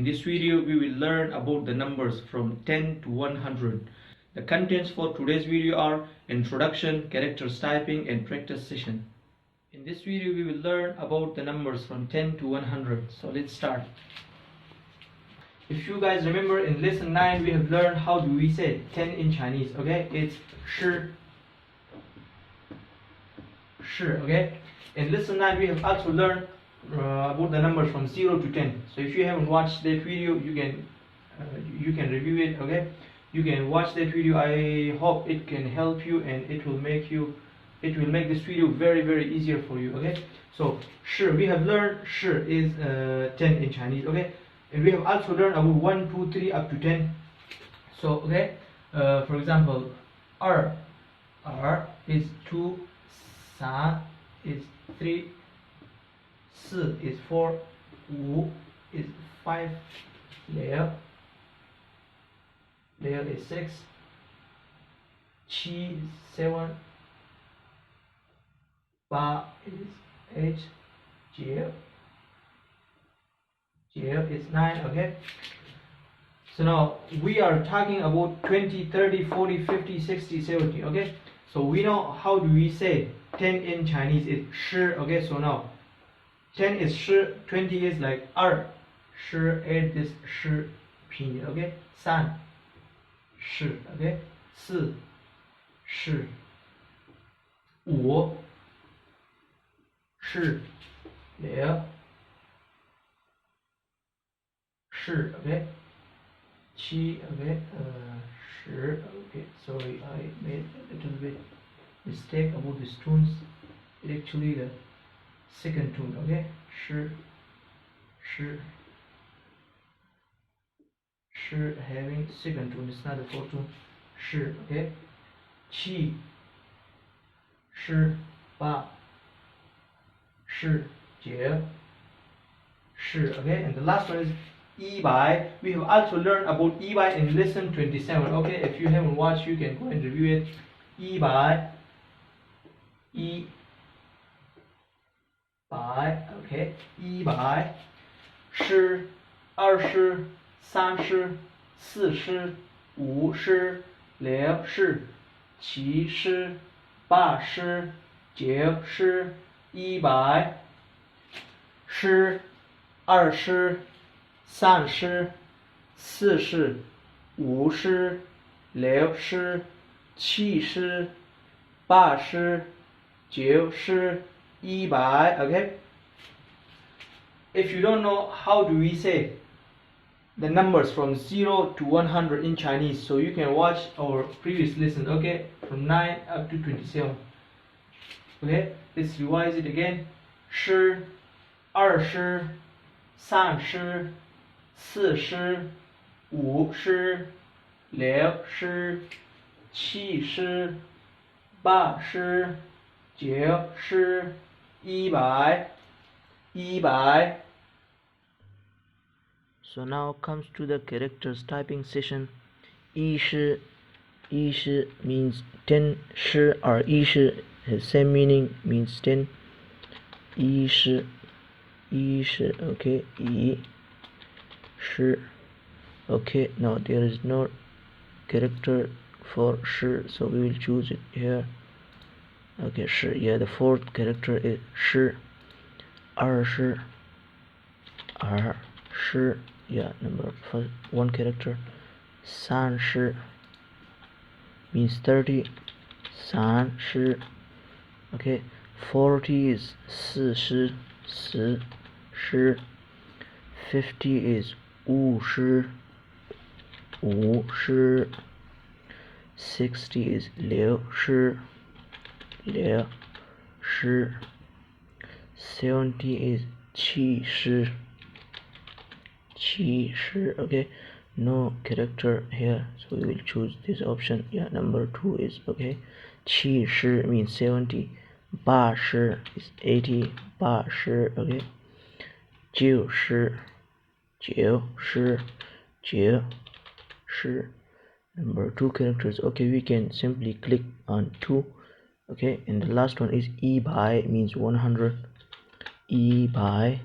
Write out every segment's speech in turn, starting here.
In this video, we will learn about the numbers from 10 to 100. The contents for today's video are introduction, characters typing, and practice session. In this video, we will learn about the numbers from 10 to 100. So let's start. If you guys remember, in lesson 9, we have learned how do we say 10 in Chinese. Okay, it's shi, okay. In lesson 9, we have also learned about the numbers from 0 to 10. So if you haven't watched that video, you can review it. Okay, you can watch that video. I hope it can help you, and it will make this video very easier for you. Okay, so shi, we have learned shi is 10 in Chinese. Okay, and we have also learned about 1, 2, 3 up to 10. So okay, for example, er is 2, san is 3, 4 is 4, 5 is 5, 6 is 6, 7 is 7, 8 is 8, 9 is 9. Okay, so now we are talking about 20, 30, 40, 50, 60, 70. Okay, so we know how do we say 10 in Chinese is shi. Okay, so now 10 is shi, 20 is like er, shi, 8 is shi, pinyin. Okay, 3 shi, okay, 4 shi, 5 shi, 6 shi, okay, 7, okay, 10, okay. Sorry, I made a little bit mistake about these tunes. It's actually the second tune. Okay, shi having second tune. It's not the fourth tune. Shi, okay, 7 shi, 8 shi, 9 shi, okay. And the last one is 100. We have also learned about 100 in lesson 27. Okay, if you haven't watched, you can go and review it. 100, 100, okay, 100, 10, 20, 30, 40, 50, 60, 70, 80, 90, 100, 10, 20, 30, 40, 50, 60, 70, 80, 90, 100. Okay, if you don't know how do we say the numbers from 0 to 100 in Chinese, so you can watch our previous lesson. Okay, from 9 up to 27. Okay, let's revise it again. 10, 20, 30, 40, 50, 60, 70, 80, 90, 100. So now comes to the characters typing session. 1means 10, shi or 1 has same meaning, means 10. 1, okay, 1, okay. Now there is no character for shi, so we will choose it here. Okay, shi, yeah, the fourth character is shi. 20, yeah, number first, one character. 30 means 30, 30, okay. 40 is 40, 10, 50 is 50, 60 is 60, 70 is 70, okay. No character here, so we will choose this option. Yeah, number 2 is okay. 70 means 70, 80 is 80, 80, okay. 90, number 2 characters. Okay, we can simply click on 2. Okay, and the last one is 100 means 100. Okay,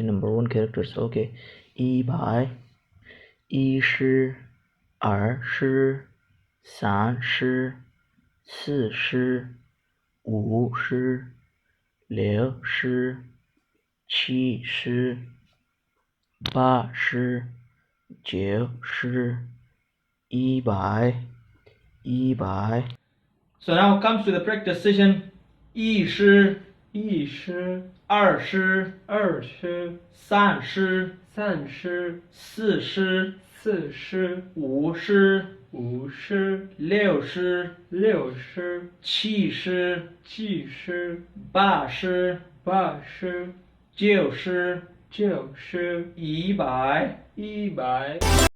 number 1 characters. Okay, 100、10、20、30、40、50、60、70、80、90、100。So now comes to the practice session. 10、20、30、40、40、40、40、50、50、60、60、70、70、80、80、90、90、100、100。